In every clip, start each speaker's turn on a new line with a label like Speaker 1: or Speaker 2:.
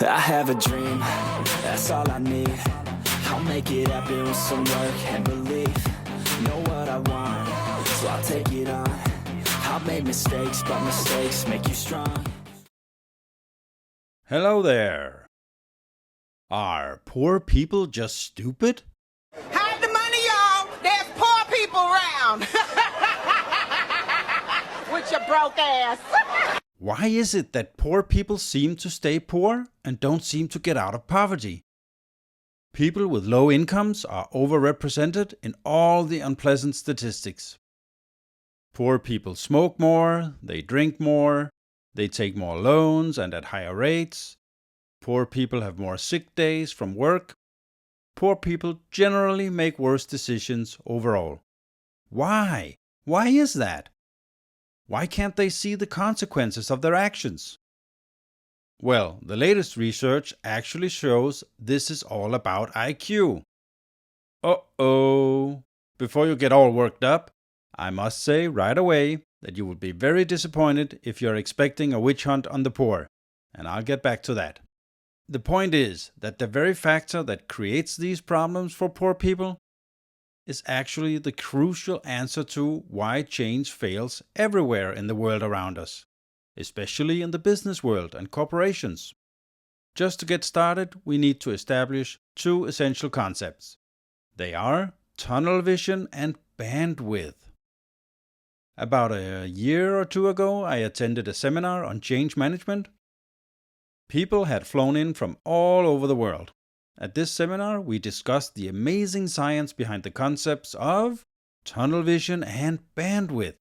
Speaker 1: I have a dream, that's all I need. I'll make it happen with some work and belief. Know what I want, so I'll take it on. I've made mistakes, but mistakes make you strong.
Speaker 2: Hello there. Are poor people just stupid?
Speaker 3: Hide the money, y'all. There's poor people around. With your broke ass.
Speaker 2: Why is it that poor people seem to stay poor and don't seem to get out of poverty? People with low incomes are overrepresented in all the unpleasant statistics. Poor people smoke more, they drink more, they take more loans and at higher rates. Poor people have more sick days from work. Poor people generally make worse decisions overall. Why? Why is that? Why can't they see the consequences of their actions? Well, the latest research actually shows this is all about IQ. Uh-oh. Before you get all worked up, I must say right away that you will be very disappointed if you're expecting a witch hunt on the poor, and I'll get back to that. The point is that the very factor that creates these problems for poor people is actually the crucial answer to why change fails everywhere in the world around us, especially in the business world and corporations. Just to get started, we need to establish two essential concepts. They are tunnel vision and bandwidth. About a year or two ago, I attended a seminar on change management. People had flown in from all over the world. At this seminar, we discussed the amazing science behind the concepts of tunnel vision and bandwidth.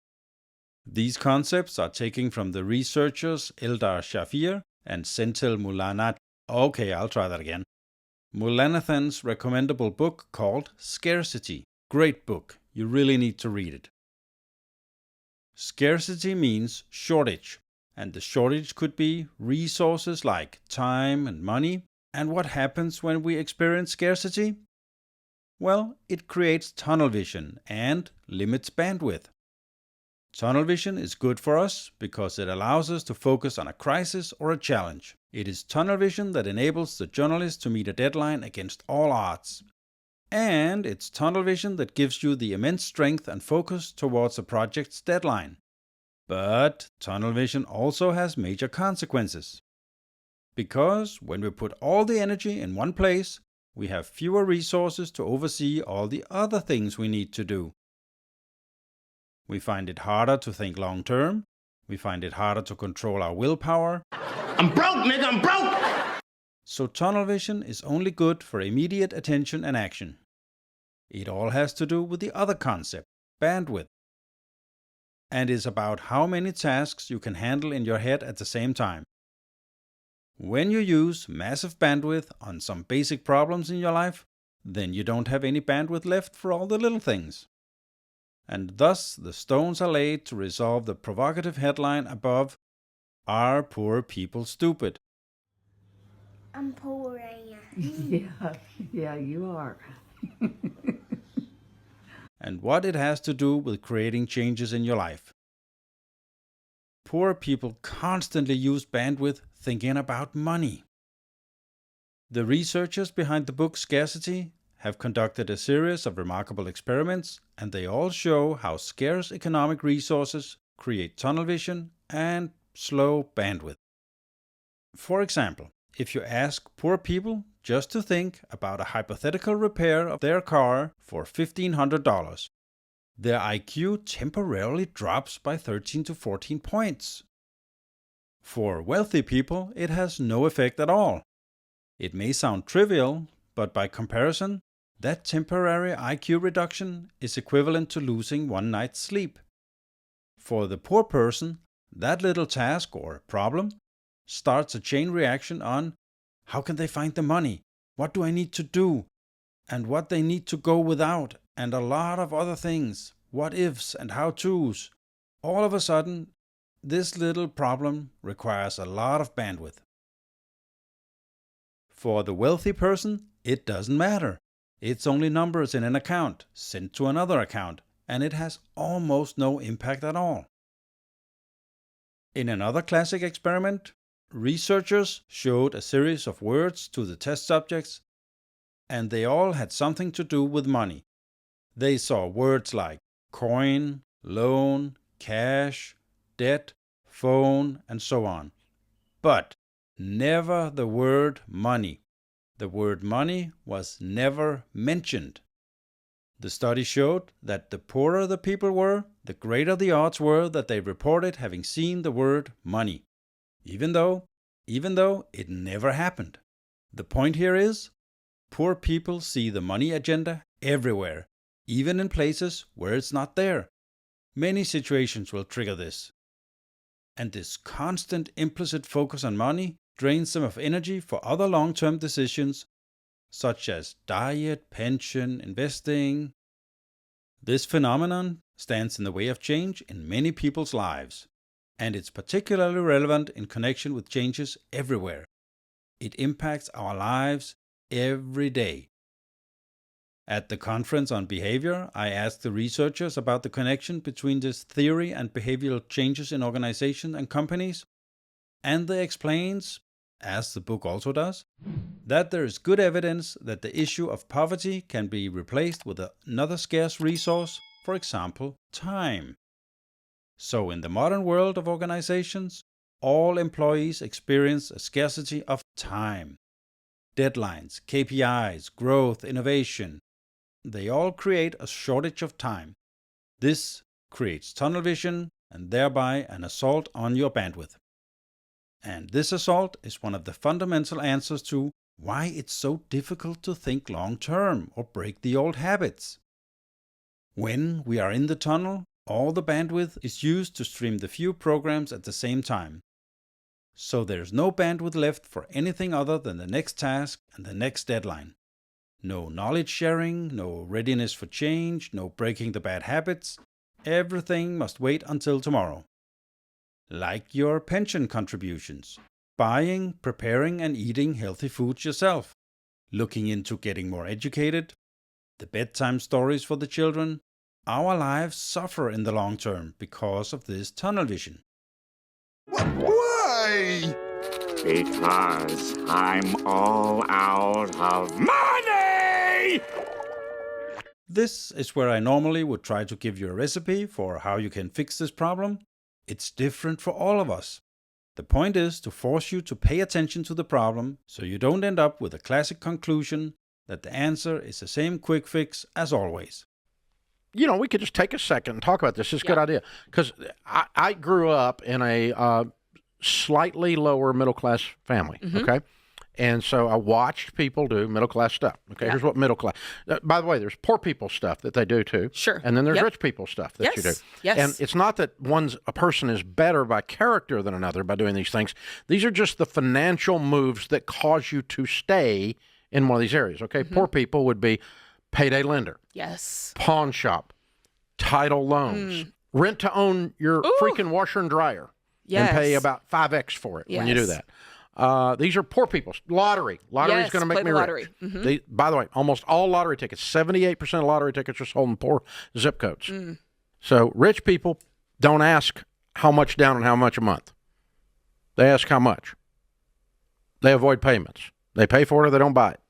Speaker 2: These concepts are taken from the researchers Eldar Shafir and Senthil Mulanathan's recommendable book called Scarcity. Great book. You really need to read it. Scarcity means shortage, and the shortage could be resources like time and money. And what happens when we experience scarcity? Well, it creates tunnel vision and limits bandwidth. Tunnel vision is good for us because it allows us to focus on a crisis or a challenge. It is tunnel vision that enables the journalist to meet a deadline against all odds. And it's tunnel vision that gives you the immense strength and focus towards a project's deadline. But tunnel vision also has major consequences. Because when we put all the energy in one place, we have fewer resources to oversee all the other things we need to do. We find it harder to think long term. We find it harder to control our willpower.
Speaker 4: I'm broke, nigga, I'm broke!
Speaker 2: So tunnel vision is only good for immediate attention and action. It all has to do with the other concept, bandwidth, and is about how many tasks you can handle in your head at the same time. When you use massive bandwidth on some basic problems in your life, then you don't have any bandwidth left for all the little things. And thus the stones are laid to resolve the provocative headline above, Are poor people stupid?
Speaker 5: I'm poor, ain't I?
Speaker 6: Yeah, you are.
Speaker 2: And what it has to do with creating changes in your life. Poor people constantly use bandwidth thinking about money. The researchers behind the book Scarcity have conducted a series of remarkable experiments, and they all show how scarce economic resources create tunnel vision and slow bandwidth. For example, if you ask poor people just to think about a hypothetical repair of their car for $1,500, their IQ temporarily drops by 13 to 14 points. For wealthy people, it has no effect at all. It may sound trivial, but by comparison, that temporary IQ reduction is equivalent to losing one night's sleep. For the poor person, that little task or problem starts a chain reaction on how can they find the money, what do I need to do, and what they need to go without, and a lot of other things, what ifs and how to's. All of a sudden, this little problem requires a lot of bandwidth. For the wealthy person, it doesn't matter. It's only numbers in an account sent to another account, and it has almost no impact at all. In another classic experiment, Researchers showed a series of words to the test subjects, and they all had something to do with money. They saw words like coin, loan, cash, debt, phone, and so on. But never the word money. The word money was never mentioned. The study showed that the poorer the people were, the greater the odds were that they reported having seen the word money, even though it never happened. The point here is, poor people see the money agenda everywhere, even in places where it's not there. Many situations will trigger this. And this constant implicit focus on money drains them of energy for other long-term decisions, such as diet, pension, investing. This phenomenon stands in the way of change in many people's lives, and it's particularly relevant in connection with changes everywhere. It impacts our lives every day. At the conference on behavior, I asked the researchers about the connection between this theory and behavioral changes in organizations and companies, and they explains, as the book also does, that there is good evidence that the issue of poverty can be replaced with another scarce resource, for example, time. So in the modern world of organizations, all employees experience a scarcity of time. Deadlines, KPIs, growth, innovation, they all create a shortage of time. This creates tunnel vision and thereby an assault on your bandwidth. And this assault is one of the fundamental answers to why it's so difficult to think long-term or break the old habits. When we are in the tunnel, all the bandwidth is used to stream the few programs at the same time. So there's no bandwidth left for anything other than the next task and the next deadline. No knowledge sharing, no readiness for change, no breaking the bad habits. Everything must wait until tomorrow. Like your pension contributions, buying, preparing and eating healthy foods yourself, looking into getting more educated, the bedtime stories for the children. Our lives suffer in the long term because of this tunnel vision.
Speaker 4: Why? Because I'm all out of money!
Speaker 2: This is where I normally would try to give you a recipe for how you can fix this problem. It's different for all of us. The point is to force you to pay attention to the problem so you don't end up with a classic conclusion that the answer is the same quick fix as always.
Speaker 6: You know, we could just take a second and talk about this. It's a good idea. Because I grew up in a slightly lower middle-class family, okay? And so I watched people do middle-class stuff. Okay, here's what middle-class... by the way, there's poor people stuff that they do, too.
Speaker 7: Sure.
Speaker 6: And then there's rich people stuff that you do.
Speaker 7: Yes.
Speaker 6: And it's not that a person is better by character than another by doing these things. These are just the financial moves that cause you to stay in one of these areas, okay? Poor people would be payday lender.
Speaker 7: Yes.
Speaker 6: Pawn shop, title loans, rent to own your freaking washer and dryer, and pay about 5x for it when you do that. These are poor people. Lottery. Lottery is going to make me rich. By the way, almost all lottery tickets, 78% of lottery tickets are sold in poor zip codes. So rich people don't ask how much down and how much a month. They ask how much. They avoid payments. They pay for it or they don't buy it.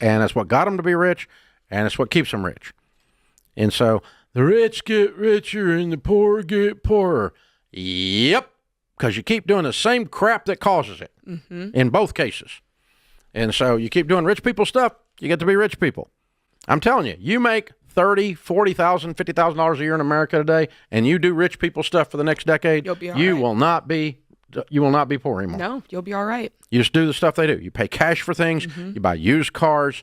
Speaker 6: And that's what got them to be rich, and it's what keeps them rich. And so the rich get richer and the poor get poorer. Yep, because you keep doing the same crap that causes it in both cases. And so you keep doing rich people stuff, you get to be rich people. I'm telling you, you make $30,000, $40,000, $50,000 a year in America today, and you do rich people stuff for the next decade, you will not be poor anymore.
Speaker 7: No, you'll be all right.
Speaker 6: You just do the stuff they do. You pay cash for things. You buy used cars.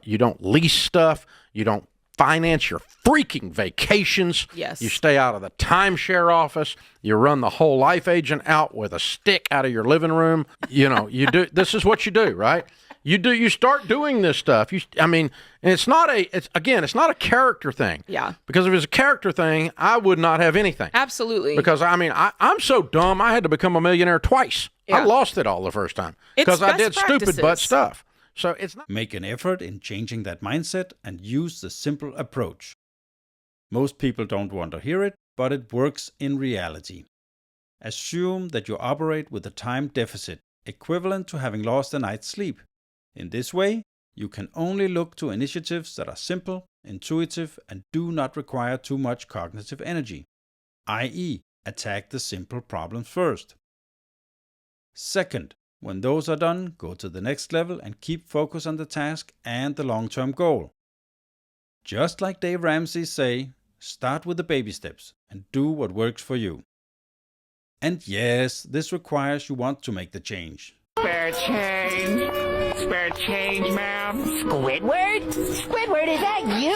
Speaker 6: You don't lease stuff. You don't finance your freaking vacations.
Speaker 7: Yes.
Speaker 6: You stay out of the timeshare office. You run the whole life agent out with a stick out of your living room. You know, you do. This is what you do, right? You start doing this stuff. And it's not a character thing.
Speaker 7: Yeah.
Speaker 6: Because if it's a character thing, I would not have anything.
Speaker 7: Absolutely.
Speaker 6: Because I'm so dumb, I had to become a millionaire twice.
Speaker 7: Yeah.
Speaker 6: I lost it all the first time because I did stupid butt stuff. So it's not.
Speaker 2: Make an effort in changing that mindset and use the simple approach. Most people don't want to hear it, but it works in reality. Assume that you operate with a time deficit, equivalent to having lost a night's sleep. In this way, you can only look to initiatives that are simple, intuitive, and do not require too much cognitive energy, i.e., attack the simple problems first. Second, when those are done, go to the next level and keep focus on the task and the long-term goal. Just like Dave Ramsey say, start with the baby steps and do what works for you. And yes, this requires you want to make the change.
Speaker 4: Spare change. Spare change, ma'am.
Speaker 7: Squidward? Squidward, is that you?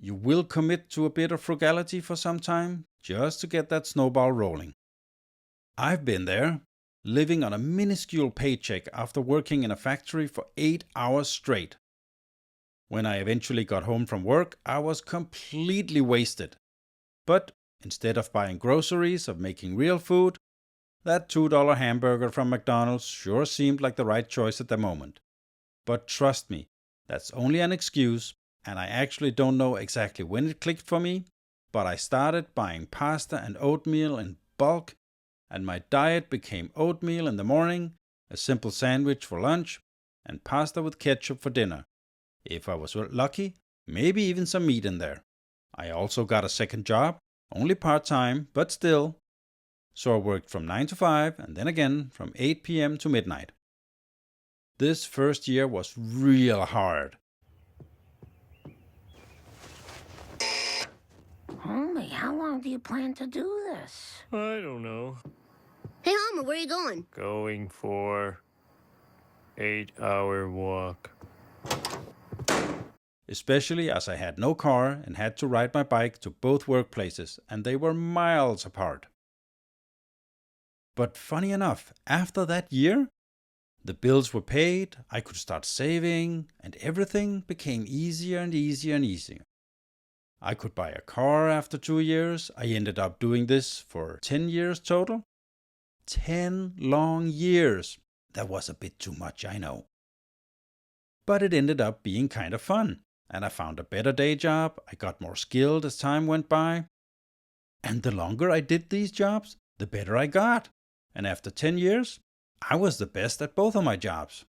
Speaker 2: You will commit to a bit of frugality for some time, just to get that snowball rolling. I've been there, living on a minuscule paycheck after working in a factory for 8 hours straight. When I eventually got home from work, I was completely wasted. But instead of buying groceries or making real food, that $2 hamburger from McDonald's sure seemed like the right choice at the moment. But trust me, that's only an excuse, and I actually don't know exactly when it clicked for me, but I started buying pasta and oatmeal in bulk, and my diet became oatmeal in the morning, a simple sandwich for lunch, and pasta with ketchup for dinner. If I was lucky, maybe even some meat in there. I also got a second job, only part-time, but still. So I worked from 9 to 5 and then again from 8 p.m. to midnight. This first year was real hard.
Speaker 7: Homie, how long do you plan to do this?
Speaker 8: I don't know.
Speaker 5: Hey, Homer, where are you going?
Speaker 8: Going for 8-hour walk.
Speaker 2: Especially as I had no car and had to ride my bike to both workplaces, and they were miles apart. But funny enough, after that year, the bills were paid, I could start saving, and everything became easier and easier and easier. I could buy a car after 2 years. I ended up doing this for 10 years total. 10 long years. That was a bit too much, I know. But it ended up being kind of fun, and I found a better day job. I got more skilled as time went by. And the longer I did these jobs, the better I got. And after 10 years, I was the best at both of my jobs.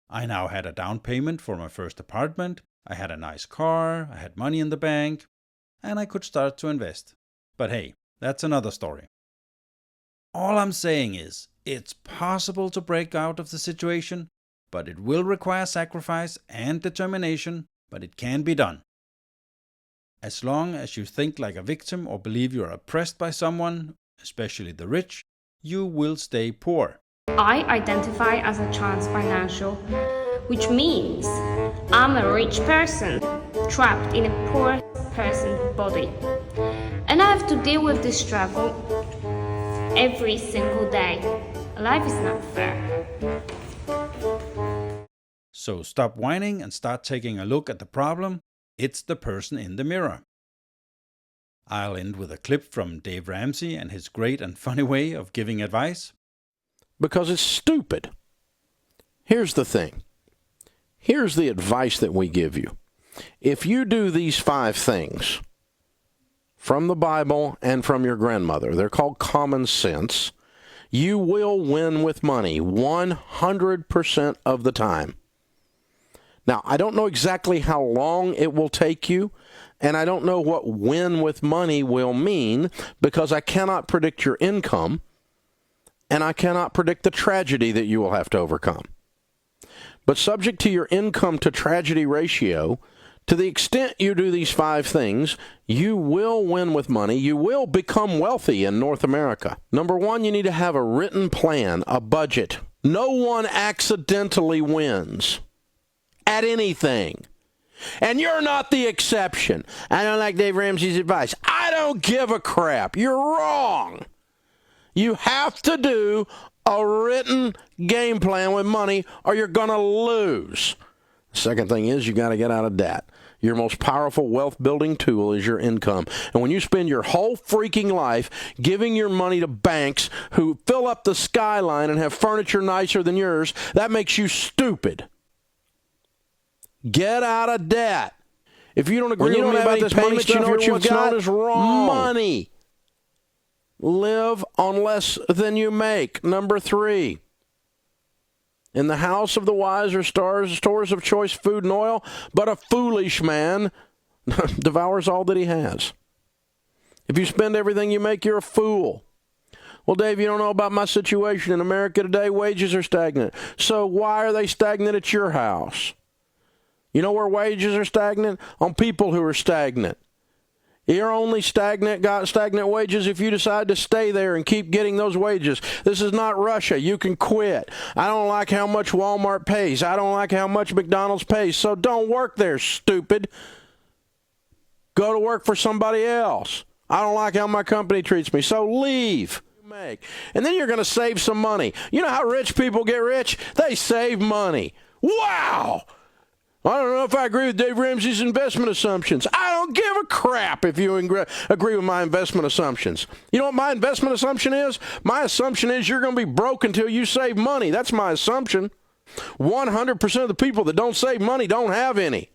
Speaker 2: I now had a down payment for my first apartment, I had a nice car, I had money in the bank, and I could start to invest. But hey, that's another story. All I'm saying is, it's possible to break out of the situation, but it will require sacrifice and determination, but it can be done. As long as you think like a victim or believe you are oppressed by someone, especially the rich, you will stay poor.
Speaker 9: I identify as a trans-financial, which means I'm a rich person trapped in a poor person's body. And I have to deal with this struggle every single day. Life is not fair.
Speaker 2: So stop whining and start taking a look at the problem. It's the person in the mirror. I'll end with a clip from Dave Ramsey and his great and funny way of giving advice.
Speaker 6: Because it's stupid. Here's the thing. Here's the advice that we give you. If you do these 5 things from the Bible and from your grandmother, they're called common sense, you will win with money 100% of the time. Now, I don't know exactly how long it will take you, and I don't know what win with money will mean, because I cannot predict your income, and I cannot predict the tragedy that you will have to overcome. But subject to your income to tragedy ratio, to the extent you do these 5 things, you will win with money. You will become wealthy in North America. Number 1, you need to have a written plan, a budget. No one accidentally wins at anything. And you're not the exception. I don't like Dave Ramsey's advice. I don't give a crap. You're wrong. You have to do a written game plan with money or you're going to lose. The second thing is you got to get out of debt. Your most powerful wealth building tool is your income. And when you spend your whole freaking life giving your money to banks who fill up the skyline and have furniture nicer than yours, that makes you stupid. Get out of debt. If you don't agree with me about this money stuff, you know what you've got? Is wrong. Money. Live on less than you make. Number 3. In the house of the wise are stores of choice food and oil, but a foolish man devours all that he has. If you spend everything you make, you're a fool. Well, Dave, you don't know about my situation. In America today, wages are stagnant. So why are they stagnant at your house? You know where wages are stagnant? On people who are stagnant. You're only got stagnant wages if you decide to stay there and keep getting those wages. This is not Russia. You can quit. I don't like how much Walmart pays. I don't like how much McDonald's pays. So don't work there, stupid. Go to work for somebody else. I don't like how my company treats me. So leave. And then you're going to save some money. You know how rich people get rich? They save money. Wow! I don't know if I agree with Dave Ramsey's investment assumptions. I don't give a crap if you agree with my investment assumptions. You know what my investment assumption is? My assumption is you're going to be broke until you save money. That's my assumption. 100% of the people that don't save money don't have any.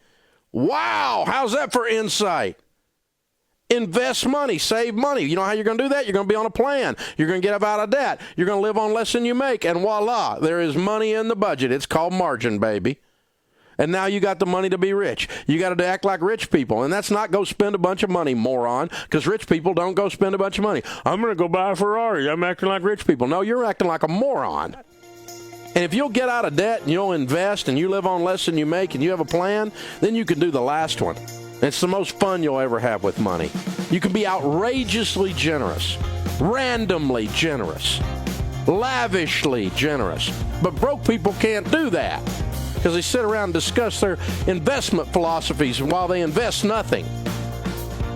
Speaker 6: Wow! How's that for insight? Invest money, save money. You know how you're going to do that? You're going to be on a plan. You're going to get out of debt. You're going to live on less than you make. And voila, there is money in the budget. It's called margin, baby. And now you got the money to be rich. You got to act like rich people. And that's not go spend a bunch of money, moron, because rich people don't go spend a bunch of money. I'm going to go buy a Ferrari. I'm acting like rich people. No, you're acting like a moron. And if you'll get out of debt and you'll invest and you live on less than you make and you have a plan, then you can do the last one. It's the most fun you'll ever have with money. You can be outrageously generous, randomly generous, lavishly generous. But broke people can't do that because they sit around and discuss their investment philosophies while they invest nothing.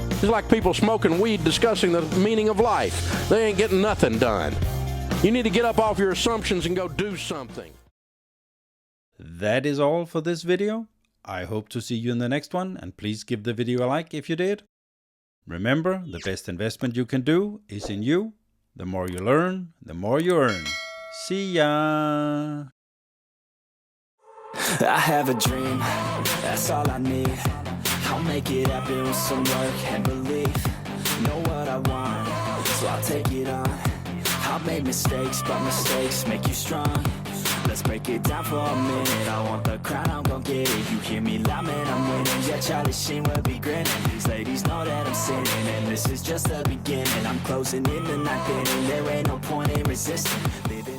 Speaker 6: It's like people smoking weed discussing the meaning of life. They ain't getting nothing done. You need to get up off your assumptions and go do something.
Speaker 2: That is all for this video. I hope to see you in the next one, and please give the video a like if you did. Remember, the best investment you can do is in you. The more you learn, the more you earn. See ya!
Speaker 1: I have a dream, that's all I need. I'll make it happen with some work and belief. Know what I want, so I'll take it on. I'll make mistakes, but mistakes make you strong. Let's break it down for a minute. I want the crown, I'm gon' get it. You hear me loud, man, I'm winning. Yeah, Charlie Sheen will be grinning. These ladies know that I'm sinning, and this is just the beginning. I'm closing in the ninth inning. There ain't no point in resisting. Living